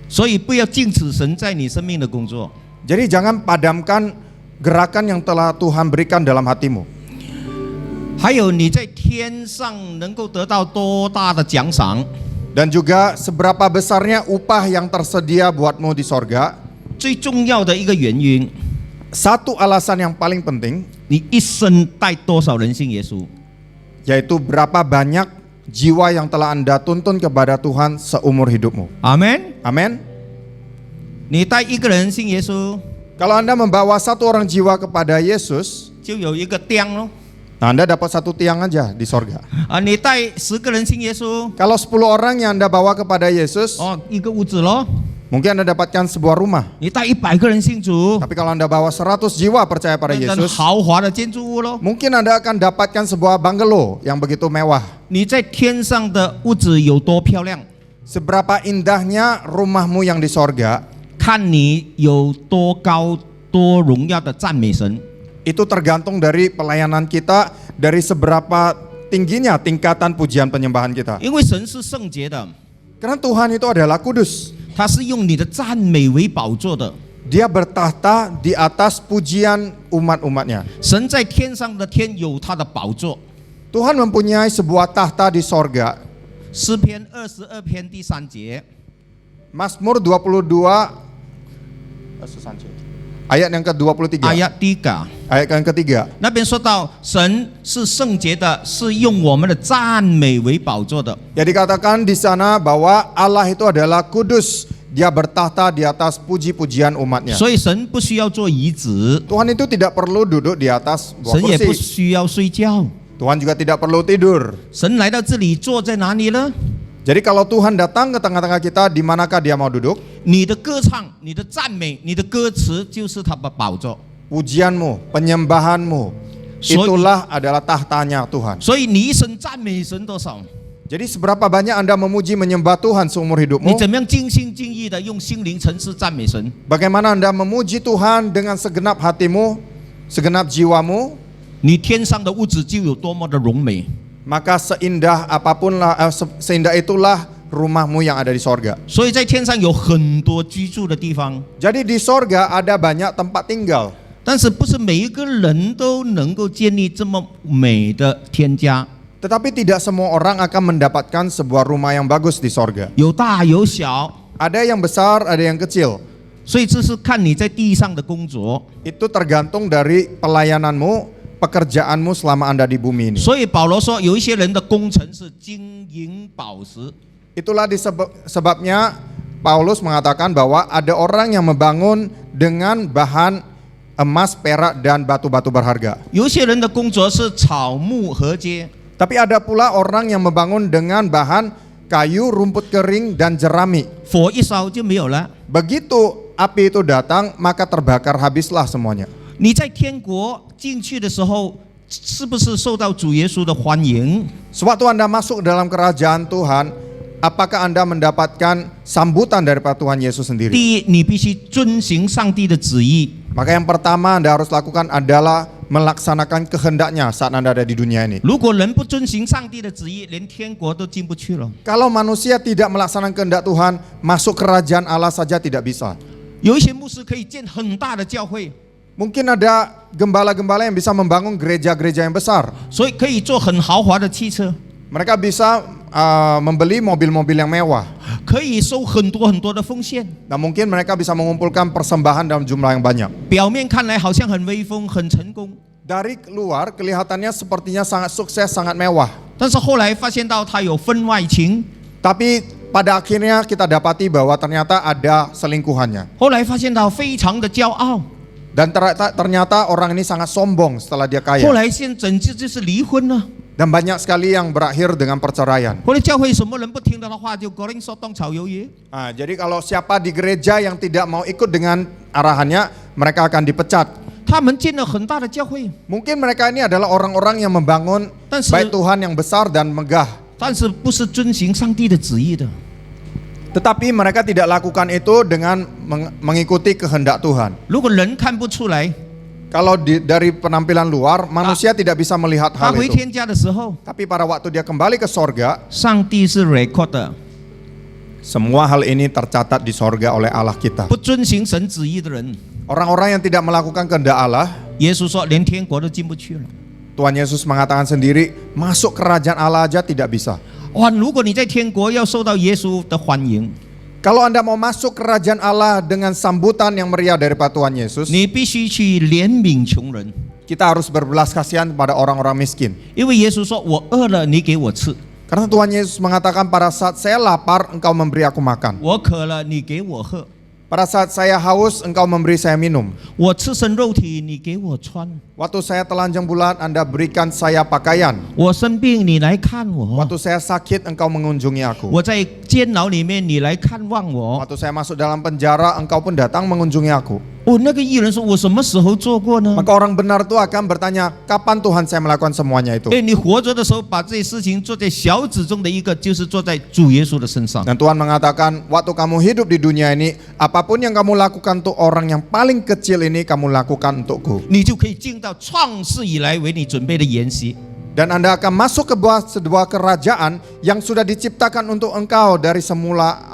所以不要禁止神在你生命的工作。 Jadi jangan padamkan gerakan yang telah Tuhan berikan dalam hatimu. 还有你在天上能够得到多大的奖赏， Dan juga seberapa besarnya upah yang tersedia buatmu di sorga. 最重要的一个原因， Satu alasan yang paling penting, 你一生带多少人信耶稣？ yaitu berapa banyak jiwa yang telah Anda tuntun kepada Tuhan seumur hidupmu. 阿门。 Amin. 你带一个人信耶稣， Kalau Anda membawa satu orang jiwa kepada Yesus, 就有一个钉咯。 nah Anda dapat satu tiang aja di sorga. 啊，你带10个人信耶稣， Kalau 10 orang yang Anda bawa kepada Yesus, 哦，一个屋子咯。 mungkin Anda dapatkan sebuah rumah. 你带100个人信主， Tapi kalau Anda bawa 100 jiwa percaya pada 变成 Yesus, 豪华的建筑物咯。 mungkin Anda akan dapatkan sebuah bungalow yang begitu mewah. 你在天上的屋子有多漂亮， Seberapa indahnya rumahmu yang di sorga, 看你有多高多荣耀的赞美神。 itu tergantung dari pelayanan kita, dari seberapa tingginya tingkatan pujian penyembahan kita. 因为神是圣洁的， Karena Tuhan itu adalah kudus. 他是用你的赞美为宝座的。 Dia bertahta di atas pujian umat-umatnya. 神在天上的天有他的宝座。 Tuhan mempunyai sebuah tahta di sorga. 诗篇22篇第3节， Mazmur 22 ayat yang ke-23. ayat 3， Ayat yang ketiga. 那边说到神是圣洁的，是用我们的赞美为宝座的。 Ya dikatakan di sana bahwa Allah itu adalah kudus. Dia bertahta di atas puji-pujian umatnya. 所以神不需要做椅子， Tuhan itu tidak perlu duduk di atas 神 buah 也不 kursi. 需要睡觉。 Tuhan juga tidak perlu tidur. 神来到这里坐在哪里呢？ Jadi kalau Tuhan datang ke tengah-tengah kita, di manakah dia mau duduk? 你的歌唱、你的赞美、你的歌词就是他的宝座。 Pujianmu, penyembahanmu, itulah adalah tahtanya Tuhan. 所以你一生赞美神多少？ Jadi seberapa banyak Anda memuji menyembah Tuhan seumur 你 hidupmu? 怎么样尽心尽意的用心灵诚实赞美神？ Bagaimana Anda memuji Tuhan dengan segenap hatimu, segenap jiwamu? 你天上的屋子就有多么的荣美。 Maka seindah apapun lah, seindah itulah rumahmu yang ada di sorga. 所以在天上有很多居住的地方， Jadi di sorga ada banyak tempat tinggal. 但是不是每一个人都能够建立这么美的天家， Tetapi tidak semua orang akan mendapatkan sebuah rumah yang bagus di sorga. 有大有小， Ada yang besar, ada yang kecil. 所以这是看你在地上的工作。 Itu tergantung dari pelayananmu, pekerjaanmu selama Anda di bumi ini. 所以保罗说，有一些人的工程是金银宝石， Itulah sebabnya Paulus mengatakan bahwa ada orang yang membangun dengan bahan emas, perak, dan batu-batu berharga. 有一些人的工作是草木禾秸。 Tapi ada pula orang yang membangun dengan bahan kayu, rumput kering, dan jerami. 火一烧就没有了。 Begitu api itu datang, maka terbakar habislah semuanya. 你在天国进去的时候，是不是受到主耶稣的欢迎？ Sewaktu Anda masuk dalam kerajaan Tuhan, apakah Anda mendapatkan sambutan daripada Tuhan Yesus sendiri? 第一，你必须遵行上帝的旨意。 Maka yang pertama Anda harus lakukan adalah melaksanakan kehendaknya saat Anda ada di dunia ini. 如果人不遵行上帝的旨意，连天国都进不去了。 Kalau manusia tidak melaksanakan kehendak Tuhan, masuk kerajaan Allah saja tidak bisa. 有一些牧师可以建很大的教会， Mungkin ada gembala-gembala yang bisa membangun gereja-gereja yang besar. 所以可以坐很豪华的汽车， Mereka bisa membeli mobil-mobil yang mewah. 可以收很多很多的奉献。 Nah mungkin mereka bisa mengumpulkan persembahan dalam jumlah yang banyak. 表面看来好像很威风、很成功， Dari luar kelihatannya sepertinya sangat sukses, sangat mewah. 但是后来发现到他有婚外情， Tapi pada akhirnya kita dapati bahwa ternyata ada selingkuhannya. 后来发现到非常的骄傲， Dan ternyata orang ini sangat sombong setelah dia 后 kaya. 来现整治就是离婚了。 Dan banyak sekali yang berakhir dengan perceraian. 后来教会什么人不听他的话，就割令说动炒鱿鱼。 Nah, jadi kalau siapa di gereja yang tidak mau ikut dengan arahannya, mereka akan dipecat. 他们建了很大的教会， Mungkin mereka ini adalah orang-orang yang membangun 但是 bait Tuhan yang besar dan megah. 但是不是遵行上帝的旨意的。 Tetapi mereka tidak lakukan itu dengan mengikuti kehendak Tuhan. 如果人看不出来， Kalau dari penampilan luar, manusia tidak bisa melihat 他 hal 回 itu. 天家的时候， Tapi pada waktu dia kembali ke sorga, 上帝是 record 的， Semua hal ini tercatat di sorga oleh Allah kita. 不遵行神旨意的人， Orang-orang yang tidak melakukan kehendak Allah, 耶稣说连天国都进不去了。 Tuhan Yesus mengatakan sendiri, masuk kerajaan Allah aja tidak bisa. 哇，如果你在天国要受到耶稣的欢迎， Kalau Anda mau masuk kerajaan Allah dengan sambutan yang meriah daripada Tuhan Yesus, 你必须去怜悯穷人， kita harus berbelas kasihan kepada orang-orang miskin. 因为耶稣说：“我饿了，你给我吃； Karena Tuhan Yesus mengatakan pada saat saya lapar, engkau memberi aku makan. 我渴了，你给我喝； Pada saat saya haus, engkau memberi saya minum. 我赤身肉体，你给我穿； Waktu saya telanjang bulat, Anda berikan saya pakaian. 我生病，你来看我； Waktu saya sakit, engkau mengunjungi aku. 我在监牢里面，你来看望我。 Waktu saya masuk dalam penjara, engkau pun datang mengunjungi aku. ”哦，那个艺人说：“我什么时候做过呢 Maka orang benar itu akan bertanya, kapan Tuhan saya melakukan semuanya itu? ？”哎，你活着的时候把这些事情做在小子中的一个，就是做在主耶稣的身上。 Dan Tuhan mengatakan, waktu kamu hidup di dunia ini, apapun yang kamu lakukan untuk orang yang paling kecil ini, kamu lakukan untukku. 你就可以进到创世以来为你准备的筵席。 Dan Anda akan masuk ke sebuah kerajaan yang sudah diciptakan untuk engkau dari semula,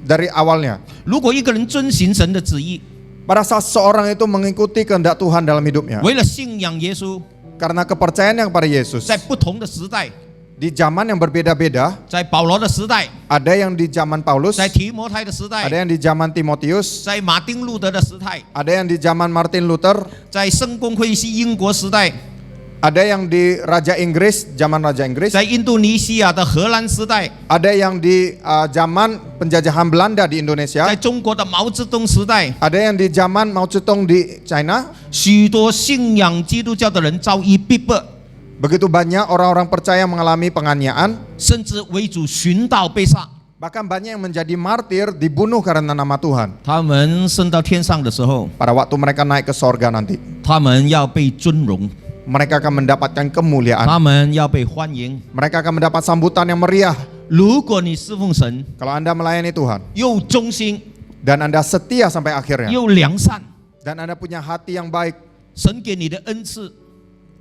dari awalnya. 如果一个人遵行神的旨意， Pada saat seorang itu mengikuti kehendak Tuhan dalam hidupnya, 为了信仰耶稣， karena kepercayaan yang pada Yesus, 在不同的时代， di zaman yang berbeda-beda, 在保罗的时代， ada yang di zaman Paulus, 在提摩太的时 ada 代， yang di zaman Timotius, 在马丁路德的时代， ada yang di zaman Martin Luther, 在圣公会系英国时代， ada yang di Raja Inggris, zaman Raja Inggris, 在印度尼西亚的荷兰时代， ada yang di zaman penjajahan Belanda di Indonesia, 在中国的毛泽东时代， ada yang di zaman Mao Zedong di China. 许多信仰基督教的人遭遇逼迫， Begitu banyak orang-orang percaya mengalami penganiayaan, 甚至为主寻道被杀。 bahkan banyak yang menjadi martir, dibunuh karena nama Tuhan. 他们升到天上的时候， Pada waktu mereka naik ke sorga nanti, 他们要被尊荣， mereka akan mendapatkan kemuliaan. 他们要被欢迎。 Mereka akan mendapat sambutan yang meriah. 如果你侍奉神， Kalau Anda melayani Tuhan 又忠心 dan Anda setia sampai akhirnya, 又良善， dan Anda punya hati yang baik, 神给你的恩赐，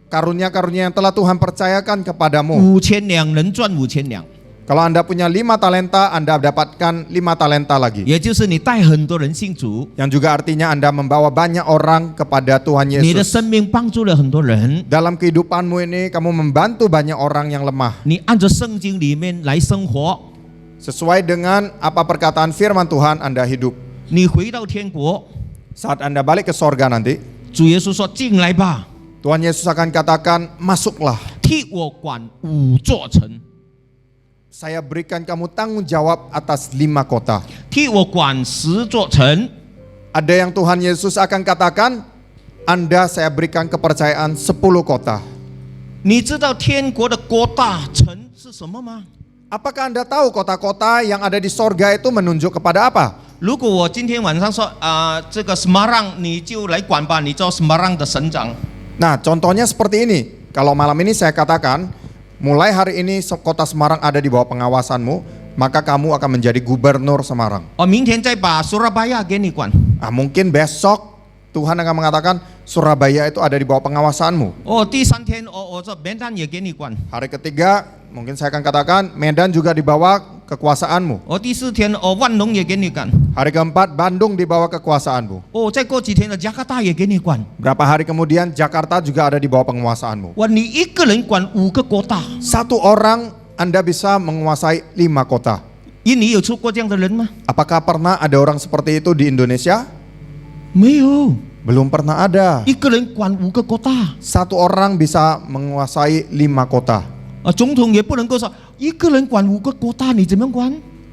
karunia-karunia yang telah Tuhan percayakan kepadamu. 5000两能赚5000两， Kalau Anda punya 5 talenta, Anda dapatkan 5 talenta lagi. 也就是你带很多人信主， Yang juga artinya Anda membawa banyak orang kepada Tuhan 你的 Yesus. 生命帮助了很多人， Dalam kehidupanmu ini, kamu membantu banyak orang yang lemah. 你按着圣经里面来生活， Sesuai dengan apa perkataan firman Tuhan, Anda hidup. 你回到天国， Saat Anda balik ke sorga nanti, 主耶稣说：“进来吧， Tuhan Yesus akan katakan, masuklah. 替我管5座城， Saya berikan kamu tanggung jawab atas 5 kota. 替我管10座城。” Ada yang Tuhan Yesus akan katakan, Anda saya berikan kepercayaan 10 kota. 你知道天国的国大城是什么吗？ Apakah Anda tahu kota-kota yang ada di sorga itu menunjuk kepada apa? 如果我今天晚上说这个 Semarang 你就来管吧，你做 Semarang 的省长。 Nah, contohnya seperti ini. Kalau malam ini saya katakan, mulai hari ini kota Semarang ada di bawah pengawasanmu, maka kamu akan menjadi gubernur Semarang. 明天再把 Surabaya 给你管。 Mungkin besok Tuhan akan mengatakan Surabaya itu ada di bawah pengawasanmu. 第3天我说 Medan 也给你管。 Hari ketiga mungkin saya akan katakan Medan juga di bawah kekuasaanmu. 第4天万隆也给你管。 Hari keempat Bandung di bawah kekuasaanmu. 再过几天的 Jakarta 也给你管。 Berapa hari kemudian Jakarta juga ada di bawah penguasaanmu. 你一个人管5个国大， Satu orang Anda bisa menguasai 5 kota. 印尼有出过这样的人吗？ Apakah pernah ada orang seperti itu di Indonesia? 没有， Belum pernah ada. 一个人管5个国大。 Satu orang bisa menguasai 5 kota. 总统也不能够说一个人管5个国大，你怎么管？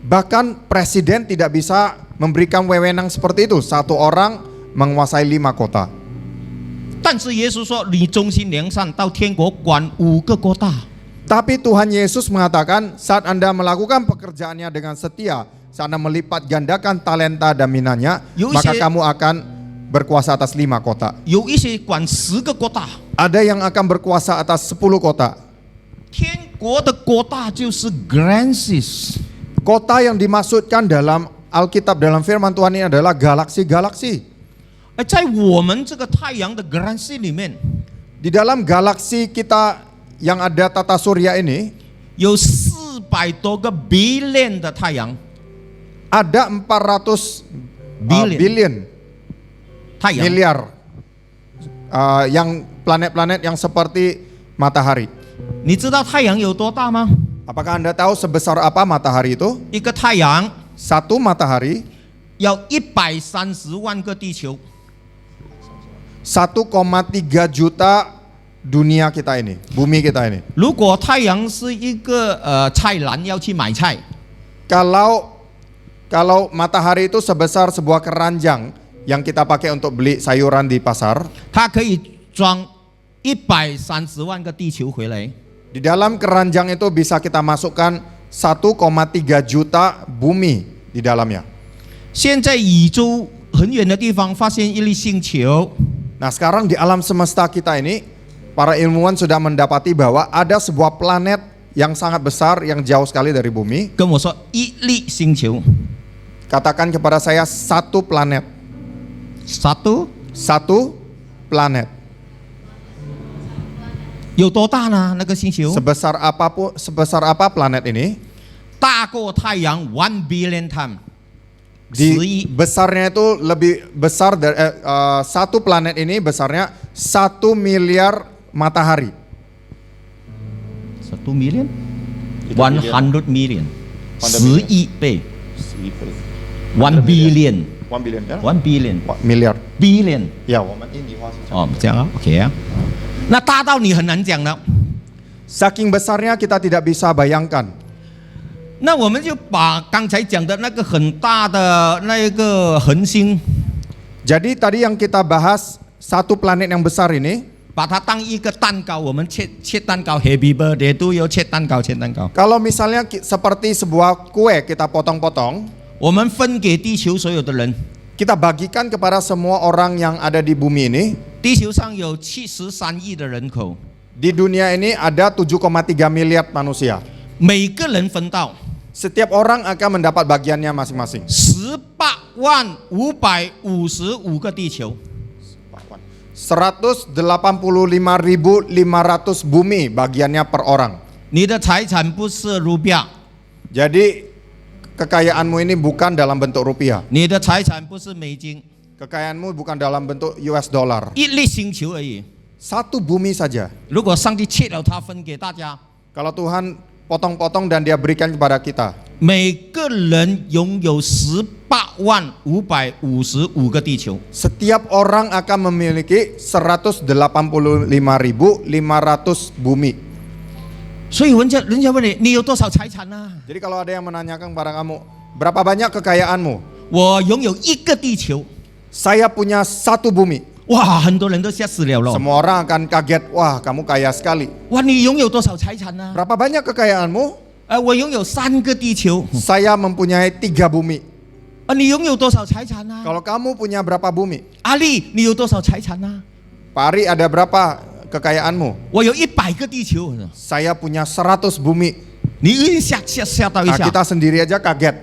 Bahkan presiden tidak bisa memberikan wewenang seperti itu. Satu orang menguasai 5 kota. 但是耶稣说，你忠心良善，到天国管5个国大。 Tapi Tuhan Yesus mengatakan saat Anda melakukan pekerjaannya dengan setia, saat Anda melipat gandakan talenta dan minanya, maka kamu akan berkuasa atas 5 kota. 有一些管10个国大， Ada yang akan berkuasa atas 10 kota. 天国的国大就是 galaxies。 Kota yang dimaksudkan dalam Alkitab dalam firman Tuhan ini adalah galaksi-galaksi. 在我们这个太阳的 galaxy 里面， Di dalam galaksi kita yang ada tata surya ini, 有400多个 billion 的太阳。ada 400 billion 太阳 miliar yang planet-planet yang seperti matahari. 你知道太阳有多大吗？ Apakah Anda tahu sebesar apa matahari itu? 一个太阳 Satu matahari 要130万个地球。 1,3 juta dunia kita ini, bumi kita ini. 如果太阳是一个菜篮要去买菜， Kalau matahari itu sebesar sebuah keranjang yang kita pakai untuk beli sayuran di pasar, 它可以装130万个地球回来。 di dalam keranjang itu bisa kita masukkan 1,3 juta bumi di dalamnya. 现在宇宙很远的地方发现一粒星球， Nah, sekarang di alam semesta kita ini, para ilmuwan sudah mendapati bahwa ada sebuah planet yang sangat besar yang jauh sekali dari bumi. 跟我说一粒星球， Katakan kepada saya satu planet, satu planet. 有多大呢？那个星球 Sebesar apa planet ini? 大过太阳1 billion time， Di 10亿。 besarnya itu lebih besar dari satu planet ini besarnya 1 miliar matahari. 1 million 100 million 10亿倍1 billion 1 billion kan? 1 billion Miliar. billion Ya, 我们印尼话是这样。哦，这样啊 OK 啊，那大到你很难讲了。 Saking besarnya kita tidak bisa bayangkan. 那我们就把刚才讲的那个很大的那一个恒星， Jadi tadi yang kita bahas satu planet yang besar ini, 把它当一个蛋糕，我们切蛋糕 Happy Birthday to you， 切蛋糕。 kalau misalnya seperti sebuah kue kita potong-potong, 我们分给地球所有的人。 kita bagikan kepada semua orang yang ada di bumi ini. 地球上有73亿的人口， Di dunia ini ada 7,3 miliar manusia. 每个人分到 Setiap orang akan mendapat bagiannya masing-masing. 18,555个地球。 185.500 bumi bagiannya per orang. 你的财产不是卢比亚， Jadi kekayaanmu ini bukan dalam bentuk rupiah. 你的财产不是美金， Kekayaanmu bukan dalam bentuk US dollar. 一粒星球而已。 Satu bumi saja. 如果上帝切了它分给大家， Kalau Tuhan potong-potong dan dia berikan kepada kita, 每个人拥有18,555个地球。 setiap orang akan memiliki 185.500 bumi. 所以人家问你，你有多少财产呢？ Jadi kalau ada yang menanyakan kepada kamu, berapa banyak kekayaanmu? 我拥有一个地球。 Saya punya satu bumi. 哇，很多人都吓死了咯。 Semua orang akan kaget, wah kamu kaya sekali. 哇，你拥有多少财产呢？ Berapa banyak kekayaanmu? 我拥有3个地球。 Saya mempunyai 3 bumi. 你拥有多少财产呢？ Kalau kamu punya berapa bumi? 阿丽，你有多少财产呢？ Pak Ari ada berapa kekayaanmu? 我有100个地球。 Saya punya 100 bumi. 你吓到一 Nah, 下。 kita sendiri aja kaget.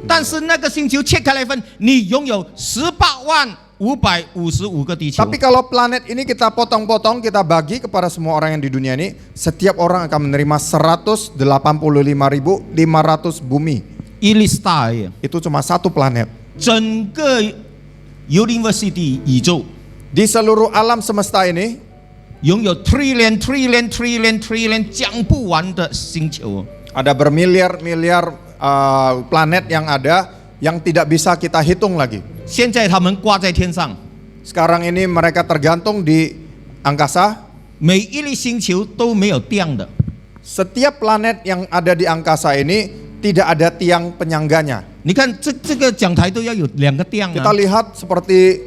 但是那个星球切开来分，你拥有18,555个地球。 Tapi kalau planet ini kita potong-potong, kita bagi kepada semua orang yang di dunia ini, setiap orang akan menerima 185.500 bumi. 一粒 star 而已。 Itu cuma satu planet. 整个 University 宇宙 Di seluruh alam semesta ini 拥有 trillion 讲不完的星球。 ada bermiliar-miliar planet yang ada yang tidak bisa kita hitung lagi. 现在他们挂在天上， Sekarang ini mereka tergantung di angkasa. 每一粒星球都没有电的。 Setiap planet yang ada di angkasa ini tidak ada tiang penyangganya. 你看这个讲台都要有2个电 Kita 啊。 lihat seperti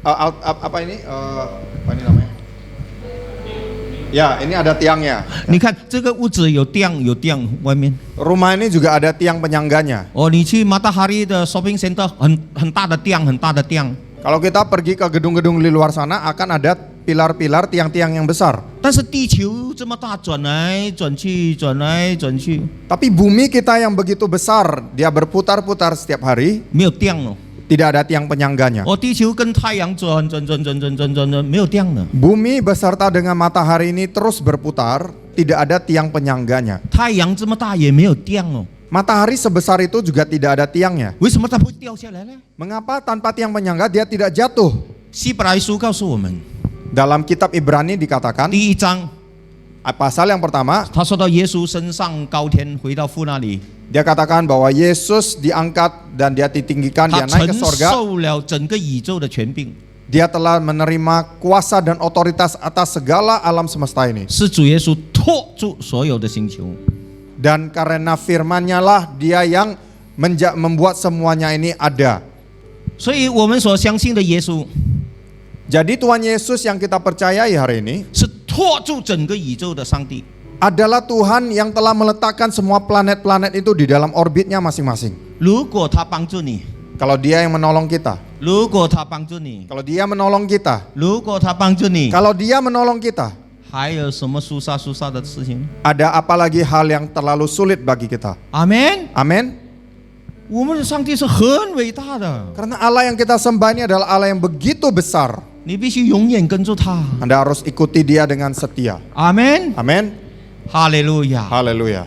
apa ini? Apa ini namanya? Ya, ini ada tiangnya. 你看这个屋子有电，外面。 Rumah ini juga ada tiang penyangganya. 哦，你去Matahari的 shopping center 很大的电，很大的电。 Kalau kita pergi ke gedung-gedung di luar sana akan ada pilar-pilar tiang-tiang yang besar. 但是地球这么大，转来转去，转来转去， Tapi bumi kita yang begitu besar, dia berputar-putar setiap hari, 没有电了。 tidak ada tiang penyangganya. 哦，地球跟太阳转，没有电了。 Bumi beserta dengan matahari ini terus berputar, tidak ada tiang penyangganya. 太阳这么大也没有电哦。Matahari sebesar itu juga tidak ada tiangnya. 为什么它不会掉下来呢？ Mengapa tanpa tiang penyangga dia tidak jatuh? 希伯来书告诉我们， Dalam kitab Ibrani dikatakan, 第一章 pasal yang pertama, 他说到耶稣升上高天，回到父那里， dia katakan bahwa Yesus diangkat dan dia ditinggikan, 他 dia naik 承 ke sorga. 受了整个宇宙的权柄， Dia telah menerima kuasa dan otoritas atas segala alam semesta ini. 是主耶稣托住所有的星球。 Dan karena firman-Nya lah dia yang membuat semuanya ini ada. 所以我们所相信的耶稣 Jadi Tuhan Yesus yang kita percayai hari ini 是托住整个宇宙的上帝。 adalah Tuhan yang telah meletakkan semua planet-planet itu di dalam orbitnya masing-masing. 如果他帮助你， Kalau dia yang menolong kita, 如果他帮助你， kalau dia menolong kita, 如果他帮助你， kalau dia menolong kita, 还有什么susah的事情？ ada apa lagi hal yang terlalu sulit bagi kita? 阿门。 Amin. 我们的上帝是很伟大的， Karena Allah yang kita sembah ini adalah Allah yang begitu besar. 你必须永远跟着他。 Anda harus ikuti dia dengan setia. 阿门。 Amin. 哈利路亚， Haleluya.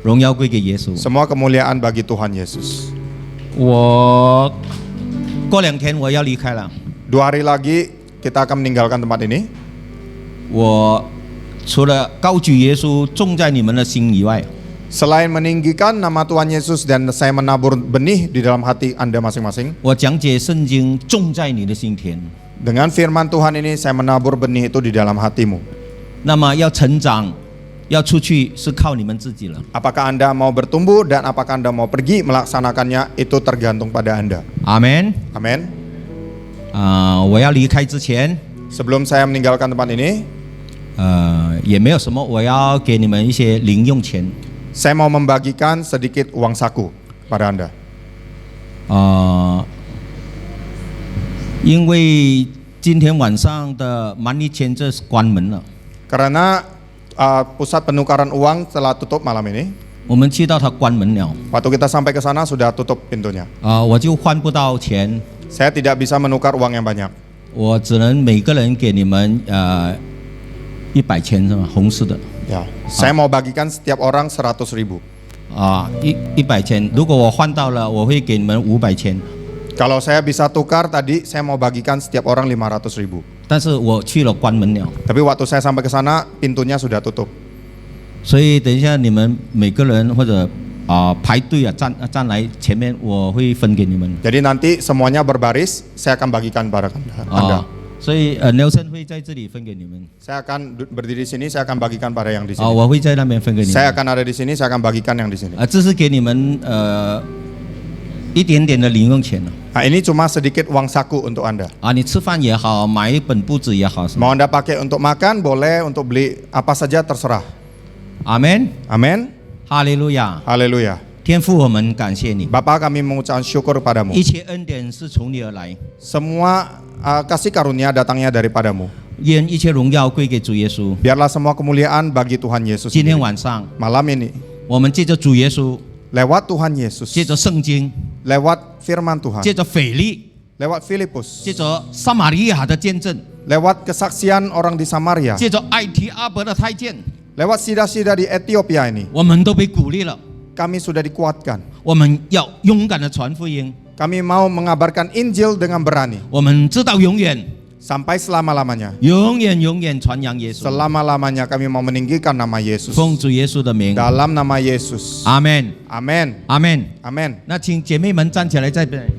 荣耀归给耶稣。 Semua kemuliaan bagi Tuhan Yesus. 我过2天我要离开了， 2 hari lagi kita akan meninggalkan tempat ini. 我除了高举耶稣种在你们的心以外， Selain meninggikan nama Tuhan Yesus dan saya menabur benih di dalam hati Anda masing-masing, 我讲解圣经种在你的心田。 dengan firman Tuhan ini saya menabur benih itu di dalam hatimu. 那么要成长，要出去是靠你们自己了。 Apakah Anda mau bertumbuh dan apakah Anda mau pergi melaksanakannya itu tergantung pada Anda. 阿门。 Amin. 我要离开之前， Sebelum saya meninggalkan tempat ini, 也没有什么，我要给你们一些零用钱。 saya mau membagikan sedikit uang saku pada Anda. 因为今天晚上的money changer 关门了， Karena pusat penukaran uang telah tutup malam ini. 我们去到它关门了， Waktu kita sampai ke sana sudah tutup pintunya. 我就换不到钱， Saya tidak bisa menukar uang yang banyak. 我只能每个人给你们100钱是吧？红色的 Ya, saya mau bagikan setiap orang 100.000. 100钱。如果我换到了，我会给你们500钱。 Kalau saya bisa tukar tadi, saya mau bagikan setiap orang 500.000. 但是我去了关门了， Tapi waktu saya sampai ke sana, pintunya sudah tutup. 所以等一下你们每个人或者排队站来前面，我会分给你们。 Jadi nanti semuanya berbaris, saya akan bagikan pada Anda. 所以Nelson 会在这里分给你们。 Saya akan berdiri di sini, saya akan bagikan pada yang di sini. 我会在那边分给你们。 Saya akan ada di sini, saya akan bagikan yang di sini. 这是给你们一点点的零用钱了。 Nah, ini cuma sedikit uang saku untuk Anda. 你吃饭也好，买一本簿子也好，是吗？ Mau Anda pakai untuk makan, boleh, untuk beli apa saja terserah. 阿门， Amin. 哈利路亚。 Haleluya. 天父，我们感谢你， Bapa, kami mengucapkan syukur padamu. 一切恩典是从你而来， Semua kasih karunia datangnya daripadamu. 愿一切荣耀归给主耶稣。 Biarlah semua kemuliaan bagi Tuhan Yesus 今天 sendiri. 晚上， Malam ini, 我们借着主耶稣， lewat Tuhan Yesus, 借着圣经， lewat firman Tuhan, 借着腓力， lewat Filipus, 借着撒玛利亚的见证， lewat kesaksian orang di Samaria, 借着埃提阿伯的太监， lewat sida-sida di Ethiopia ini, 我们都被鼓励了。 kami sudah dikuatkan. 我们要勇敢的传福音， Kami mau mengabarkan Injil dengan berani 我们知道永远， sampai selama-lamanya. 永远传扬耶稣。 Selama-lamanya kami mau meninggikan nama Yesus. 奉主耶稣的名， Dalam nama Yesus. 阿门， Amin. 阿门。 Amin. 那请姐妹们站起来，在这里。